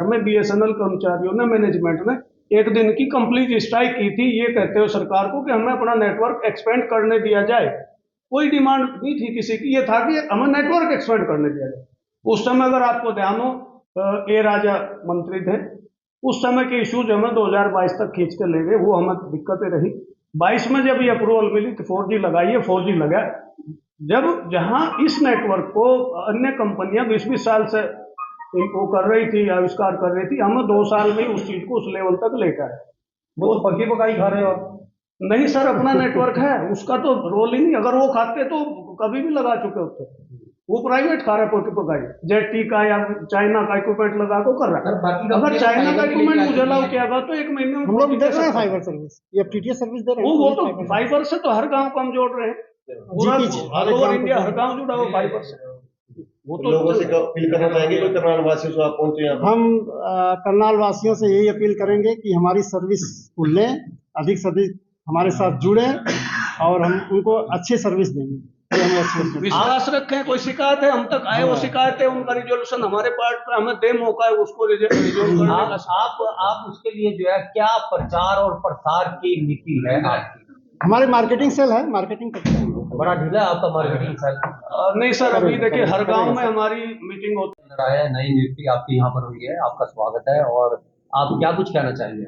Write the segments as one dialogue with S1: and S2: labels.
S1: 2008 में बीएसएनएल कर्मचारियों ने, मैनेजमेंट ने एक दिन की कंप्लीट स्ट्राइक की थी, ये कहते हुए सरकार को कि हमें अपना नेटवर्क एक्सपेंड करने दिया जाए। कोई डिमांड नहीं थी किसी की, ये था कि हमें नेटवर्क एक्सपेंड करने दिया जाए। उस समय अगर आपको ध्यान हो, ए राजा मंत्री थे, उस समय के इश्यूज हमें 2022 तक खींच के ले गए, वो हमें दिक्कतें रही। 22 में जब ये अप्रूवल मिली तो 4G लगाइए, 4G लगा। जब जहां इस नेटवर्क को अन्य कंपनियां 20-20 साल से वो कर रही थी, आविष्कार कर रही थी, हम 2 साल में उस चीज को उस लेवल तक लेकर आए।
S2: वो पक्की पकाई खा रहे हो आप?
S1: नहीं सर, अपना नेटवर्क है, उसका तो रोल ही नहीं। अगर वो खाते तो कभी भी लगा चुके होते। वो प्राइवेट खा रहा है पक्की पकाई, जेटी का या चाइना का इक्विपमेंट लगा को कर रहा है। अगर चाइना का इक्विपमेंट मुझे अलाउ किया गया तो 1 महीने में
S3: हम लोग दे रहे हैं फाइबर सर्विस, ये टीटीएस सर्विस दे रहे हैं।
S1: वो तो फाइबर से तो हर गांव को हम जोड़ रहे हैं, पूरा ऑल ओवर इंडिया हर गांव जुड़ा हुआ फाइबर से।
S2: वो तो लोगों से अपील करना चाहेंगे, कोई करनाल वासियों से आप पहुंचे यहाँ?
S3: हम करनाल वासियों से यही अपील करेंगे कि हमारी सर्विस को लें, अधिक से अधिक हमारे साथ जुड़े और हम उनको अच्छी सर्विस देंगे।
S1: विश्वास रखें। कोई शिकायत है हम तक आए, वो शिकायत है, उनका रिजोल्यूशन हमारे पार्ट पे, हमें दे मौका है उसको रिजोल्व करने का।
S4: आप उसके लिए जो है क्या प्रचार और प्रसार की नीति है आपकी?
S3: हमारे मार्केटिंग सेल है, मार्केटिंग करते हैं।
S4: बड़ा ढीला है आपका मार्केटिंग सेल।
S1: नहीं सर, अभी देखिए हर गांव में हमारी मीटिंग होती
S4: है। नई नियुक्ति आपकी यहाँ पर हुई है, आपका स्वागत है। और आप क्या कुछ कहना चाहेंगे?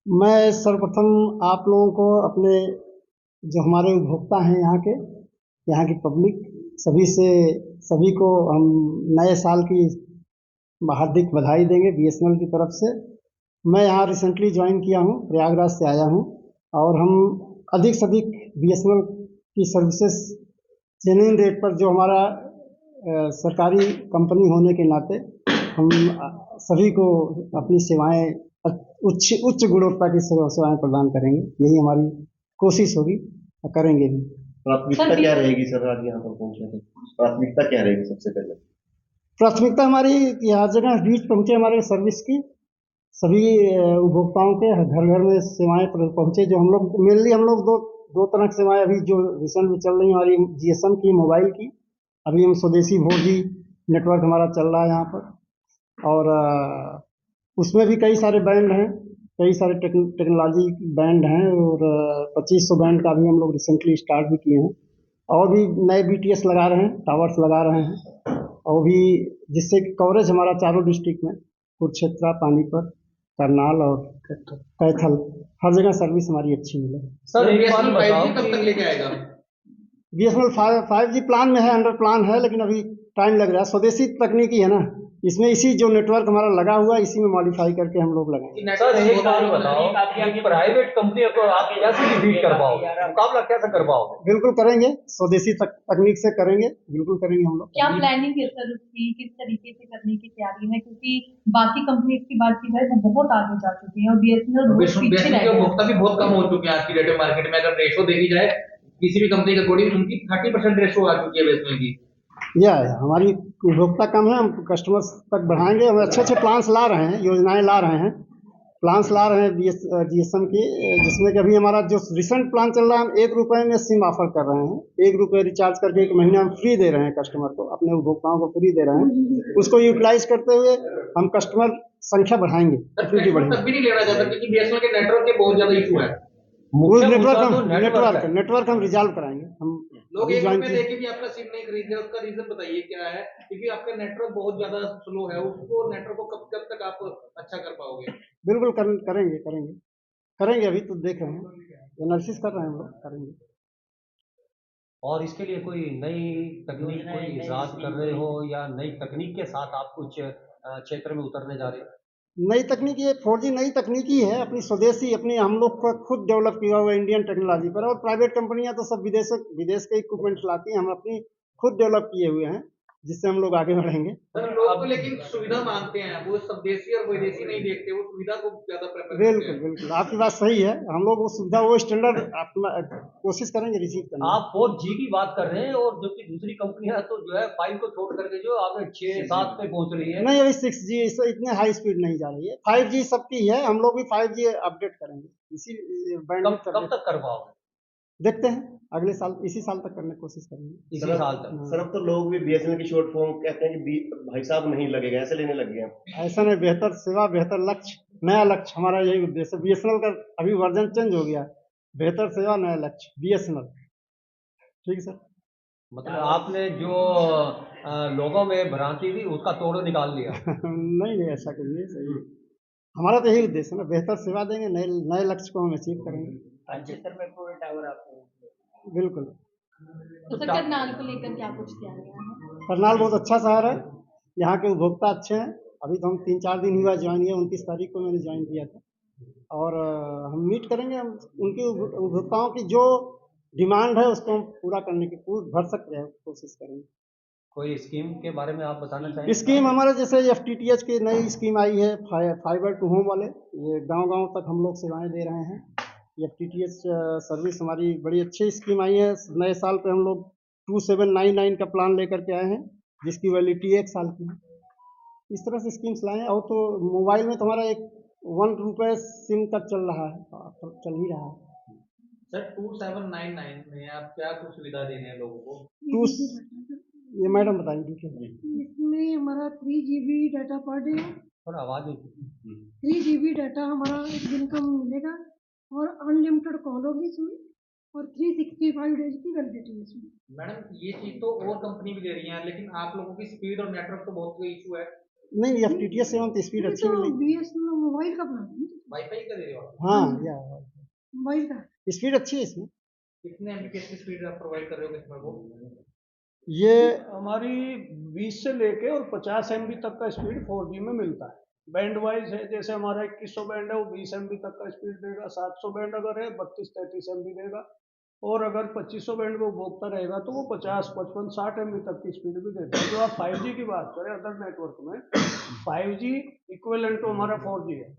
S3: मैं सर्वप्रथम आप लोगों को, अपने जो हमारे उपभोक्ता हैं यहाँ की पब्लिक, सभी को हम नए साल की हार्दिक बधाई देंगे बीएसएनएल की तरफ से। मैं यहाँ रिसेंटली ज्वाइन किया हूँ, प्रयागराज से आया हूँ, और हम अधिक से अधिक बीएसएनएल की सर्विसेज जेन्युइन रेट पर, जो हमारा सरकारी कंपनी होने के नाते हम सभी को अपनी सेवाएं उच्च गुणवत्ता की सेवाएं प्रदान करेंगे। यही हमारी कोशिश होगी और करेंगे भी।
S2: प्राथमिकता क्या रहेगी सर, आज यहाँ पर पहुंचे तो प्राथमिकता क्या रहेगी? सबसे पहले
S3: प्राथमिकता हमारी हर जगह रीच पहुंचे, हमारे सर्विस की सभी उपभोक्ताओं के घर घर में सेवाएं पहुंचे। जो हम लोग मेनली दो तरह की सेवाएं अभी जो रिसेंट में चल रही है, हमारी जीएसएम की, मोबाइल की। अभी हम स्वदेशी 4G नेटवर्क हमारा चल रहा है यहाँ पर, और उसमें भी कई सारे बैंड हैं, कई सारे टेक्नोलॉजी बैंड हैं, और 2500 बैंड का भी हम लोग रिसेंटली स्टार्ट भी किए हैं। और भी नए BTS लगा रहे हैं, टावर्स लगा रहे हैं, और भी जिससे कवरेज हमारा चारों डिस्ट्रिक्ट में, कुरुक्षेत्र, पानीपत, करनाल और कैथल, हर जगह सर्विस हमारी अच्छी मिले।
S4: सर BSNL 5G कब तक लेके आएगा?
S3: BSNL 5G प्लान में है, अंडर प्लान है, लेकिन अभी टाइम लग रहा है। स्वदेशी तकनीकी है ना, इसमें इसी जो नेटवर्क हमारा लगा हुआ है, इसी में मॉडिफाई करके हम लोग लगाएंगे।
S4: सर एक बात बताओ, प्राइवेट कंपनी को आप कैसे डिफीट कर पाओगे, मुकाबला कैसे कर पाओगे?
S3: बिल्कुल करेंगे, स्वदेशी तकनीक से करेंगे, बिल्कुल करेंगे हम लोग।
S5: क्या प्लानिंग है सर उसकी, किस तरीके से करने की तैयारी है? क्योंकि बाकी कंपनीज की बात की जाए वो बहुत आगे जा चुकी है और बीएसएनएल
S4: उपभोक्ता भी बहुत कम हो चुके हैं आज की डेट में मार्केट में। अगर रेशो देखी जाए किसी भी कंपनी के अकॉर्डिंग, उनकी 30% रेशो आ चुकी है बीएसएनएल की।
S3: हमारी उपभोक्ता कम है, हम कस्टमर्स तक बढ़ाएंगे। हम अच्छे प्लान्स ला रहे हैं, योजनाएं ला रहे हैं, प्लान्स ला रहे हैं जीएसएम की, जिसमें कि अभी हमारा जो रिसेंट प्लान चल रहा है, हम 1 रुपये में सिम ऑफर कर रहे हैं। 1 रुपये रिचार्ज करके 1 महीना हम फ्री दे रहे हैं कस्टमर को, अपने उपभोक्ताओं को फ्री दे रहे हैं। उसको यूटिलाइज करते हुए हम कस्टमर संख्या बढ़ाएंगे।
S4: तब भी नहीं लेना चाहता क्योंकि बीएसएनएल के नेटवर्क के बहुत ज्यादा इशू है।
S3: नेटवर्क हम रिजॉल्व कराएंगे। हम
S4: लोग 1 रुपये देके भी आपका सिम नहीं खरीद रहे, उसका रीजन बताइए क्या है? क्योंकि आपका नेटवर्क बहुत ज्यादा स्लो है, उसको नेटवर्क को कब तक आप अच्छा कर पाओगे?
S3: बिल्कुल करेंगे। अभी तो देख रहे हैं, एनालिसिस कर रहे हैं, हम लोग करेंगे।
S4: और इसके लिए कोई नई तकनीक कोई इजाद कर रहे हो, या नई तकनीक के साथ आप कुछ क्षेत्र में उतरने जा रहे हो?
S3: नई तकनीक, ये 4G नई तकनीकी है, अपनी स्वदेशी, अपनी हम लोग का खुद डेवलप किया हुआ इंडियन टेक्नोलॉजी पर। और प्राइवेट कंपनियां तो सब विदेश के इक्विपमेंट लाती हैं, हम अपनी खुद डेवलप किए हुए हैं, जिससे हम लोग आगे बढ़ेंगे।
S4: लोग तो लेकिन सुविधा मांगते हैं, वो स्वदेशी और विदेशी नहीं देखते, वो सुविधा को ज्यादा प्रेफर करते हैं।
S3: बिल्कुल आपकी बात सही है। हम लोग वो सुविधा, वो स्टैंडर्ड अपना कोशिश करेंगे रिसीव करने।
S4: आप 4G की बात कर रहे हैं, और जो कि दूसरी कंपनियां तो जो है 5 को छोड़ करके जो आगे 6-7 पे पहुंच रही है।
S3: नहीं, अभी 6G इतने हाई स्पीड नहीं जा रही है। 5G सबकी है, हम लोग भी 5G अपडेट करेंगे। इसी बैंड
S4: कब तक कर पाओगे?
S3: देखते हैं अगले साल, इसी साल तक करने की कोशिश करेंगे।
S4: इसी साल तक।
S2: सर अब तो लोग भी बीएसएनएल की शॉर्ट फॉर्म कहते हैं कि भाई साहब नहीं लगेगा, ऐसे लेने लग गए हैं।
S3: ऐसा नहीं, बेहतर सेवा, बेहतर लक्ष्य, नया लक्ष्य, हमारा यही उद्देश्य है। बीएसएनएल का अभी वर्जन चेंज हो गया, बेहतर सेवा नया लक्ष्य बीएसएनएल। ठीक है सर।
S4: मतलब आपने जो लोगों में भ्रांति थी उसका तोड़ निकाल लिया।
S3: नहीं नहीं, ऐसा कुछ नहीं, सही है। हमारा तो यही उद्देश्य है ना, बेहतर सेवा देंगे, नए नए लक्ष्य को हम अचीव करेंगे।
S6: क्षेत्र में पूरे टावर आपको
S3: बिल्कुल।
S5: तो सर करनाल को लेकर क्या कुछ तैयारियां हैं?
S3: करनाल बहुत अच्छा शहर है, यहाँ के उपभोक्ता अच्छे हैं। अभी तो हम 3-4 दिन हुआ ज्वाइन किया, 29 तारीख को मैंने ज्वाइन किया था। और हम मीट करेंगे, हम उनके उपभोक्ताओं की जो डिमांड है उसको हम पूरा करने की भरसक कोशिश करेंगे।
S4: कोई स्कीम के बारे में आप बताना चाहेंगे?
S3: स्कीम हमारे जैसे एफटीटीएच की नई स्कीम आई है, फाइबर टू होम वाले, ये गांव-गांव तक हम लोग सेवाएं दे रहे हैं। एफटीटीएच सर्विस हमारी बड़ी अच्छी स्कीम आई है। नए साल पे हम लोग 2799 का प्लान लेकर के आए हैं, जिसकी वैलिडिटी 1 साल की है। इस तरह से स्कीम्स लाए हैं। और तो मोबाइल में तो हमारा एक ₹1 सिम का चल रहा है, चल ही रहा है।
S6: सर 2799 में आप क्या कुछ सुविधा दे रहे हैं लोगों को?
S3: टू ये मैडम बताएंगे डिटेल।
S7: इसमें हमारा 3 GB डाटा पर डे है।
S4: थोड़ा आवाज
S7: 3 GB डाटा हमारा एक दिन का मिलेगा और अनलिमिटेड कॉल होगी इसमें, और 365 डेज की वैलिडिटी है इसमें।
S6: मैडम ये चीज तो और कंपनी भी दे रही है, लेकिन आप लोगों की स्पीड और नेटवर्क तो बहुत कोई इशू है।
S3: नहीं, एफटीटीएच से हम तो स्पीड अच्छी मिलेगी।
S7: बीएसएनएल मोबाइल का प्लान है,
S6: वाईफाई का दे रहे हो आप?
S3: हाँ, या
S7: मोबाइल का।
S3: स्पीड अच्छी है इसमें।
S6: कितने एमबीपीएस की स्पीड आप प्रोवाइड कर रहे हो कस्टमर को?
S3: ये
S1: हमारी 20 से लेके और 50 MB तक का स्पीड 4G में मिलता है। बैंड वाइज है, जैसे हमारा 2100 बैंड है वो 20 MB तक का स्पीड देगा। 700 बैंड अगर है 32-33 MB देगा। और अगर 2500 बैंड में उपभोक्ता रहेगा तो वो 50, 55, 60 MB तक की स्पीड भी देता है। जो आप 5G की बात करें अदर नेटवर्क में, 5G इक्विवेलेंट तो हमारा 4G है।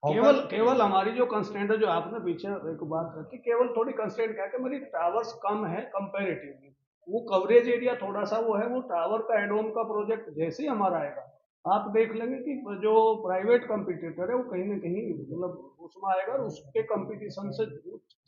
S1: केवल हमारी जो कंस्ट्रेंट है, जो आपने पीछे एक बात रखी, केवल थोड़ी कंस्ट्रेंट क्या है कि मेरी टावर्स कम है कंपैरेटिवली, वो कवरेज एरिया थोड़ा सा वो है। वो टावर का एड ऑन का प्रोजेक्ट जैसे ही हमारा आएगा, आप देख लेंगे कि जो प्राइवेट कंपटीटर है वो कहीं ना कहीं मतलब उसमें आएगा और उसके कंपटीशन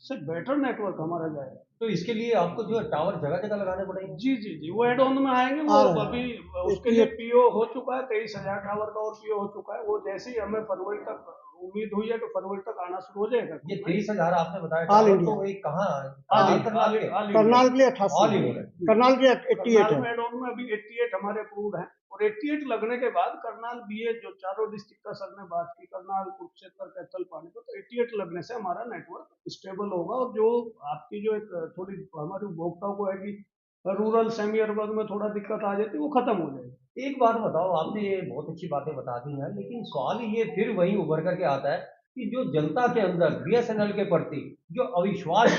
S1: से बेटर नेटवर्क हमारा जाएगा।
S4: तो इसके लिए आपको जो है टावर जगह जगह लगाने पड़ेंगे?
S1: जी जी जी, वो एड ऑन में आएंगे। वो
S3: आ रहा है।
S1: अभी उसके लिए पीओ हो चुका है, 23,000 टावर का और पीओ हो चुका है। वो जैसे ही हमें फरवरी तक उम्मीद हुई है कि फरवरी तक आना शुरू हो जाएगा।
S4: ये 23,000 आपने बताया
S3: ऑल
S4: टावर,
S3: इंडिया।
S4: तो ये कहाँ
S1: करनाल
S3: करनाल के लिए
S4: ऑल
S3: 88
S4: इंडिया।
S3: है, करनाल के लिए 88
S1: करनाल
S3: है।
S1: में एड ऑन में अभी 88 हमारे अप्रूव्ड हैं। और 88 लगने के बाद करनाल बीए जो चारों डिस्ट्रिक्ट का सर ने बात की, करनाल, कुरुक्षेत्र, कैथल, पानीपत, तो 88 लगने से हमारा नेटवर्क स्टेबल होगा। और जो आपकी जो एक थोड़ी हमारे उपभोक्ताओं को है कि रूरल सेमी अर्बन में थोड़ा दिक्कत आ जाती है, वो खत्म हो जाएगी।
S4: एक बात बताओ, आपने ये बहुत अच्छी बातें बता दी हैं, लेकिन सवाल ये फिर वही उभर करके आता है कि जो जनता के अंदर बीएसएनएल के प्रति जो अविश्वास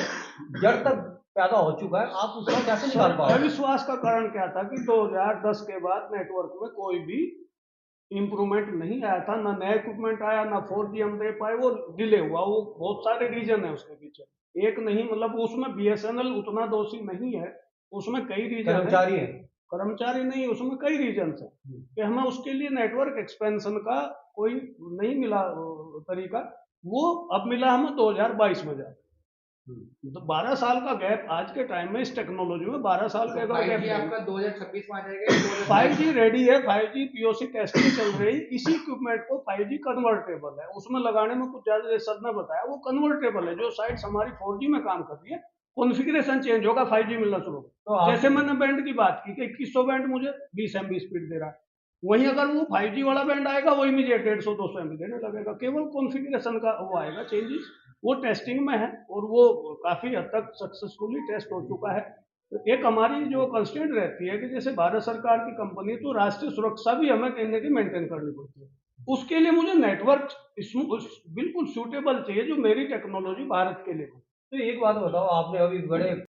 S4: जड़ तक पैदा हो चुका है, आप उसका कैसे निकाल पाओगे?
S1: अविश्वास का कारण क्या था कि 2010 के बाद नेटवर्क में कोई भी इम्प्रूवमेंट नहीं आया था, ना नया इक्विपमेंट आया, ना 4G हम दे पाए। वो डिले हुआ। वो बहुत सारे रीजन है उसके पीछे, एक नहीं, मतलब उसमें बीएसएनएल उतना दोषी नहीं है, उसमें कई रीजन
S4: कर्मचारी है।
S1: कर्मचारी नहीं, उसमें कई रीजन है कि हमें उसके लिए नेटवर्क एक्सपेंशन का कोई नहीं मिला तरीका। वो अब मिला हमें 2022 में जाकर। तो 12 साल का गैप आज के टाइम में इस टेक्नोलॉजी में 12 साल का अगर
S6: 5G
S1: गैप
S6: आपका 2026 में आ जाएगा?
S1: 5G रेडी है, 5G POC टेस्टिंग चल रही। इसी इक्विपमेंट को 5G कन्वर्टेबल है, उसमें लगाने में कुछ ज्यादा, जैसे सर ने बताया, वो कन्वर्टेबल है। जो साइट्स हमारी 4G में काम कर रही है, कॉन्फ़िगरेशन चेंज होगा, 5G मिलना शुरू होगा।
S4: तो
S1: जैसे मैंने बैंड की बात की कि 2100 बैंड मुझे 20 MB स्पीड दे रहा है, वहीं अगर वो 5G वाला बैंड आएगा वो इमीडिएट 150-200 MB देने लगेगा। केवल कॉन्फ़िगरेशन का वो आएगा चेंजेस, वो टेस्टिंग में है और वो काफी हद तक सक्सेसफुली टेस्ट हो चुका है। तो एक हमारी जो कंस्ट्रेंट रहती है कि जैसे भारत सरकार की कंपनी, तो राष्ट्रीय सुरक्षा भी हमें कहीं ना कहीं मेंटेन करनी पड़ती है। उसके लिए मुझे नेटवर्क बिल्कुल सूटेबल चाहिए, जो मेरी टेक्नोलॉजी भारत के लिए हो।
S4: तो एक बात बताओ, आपने अभी बड़े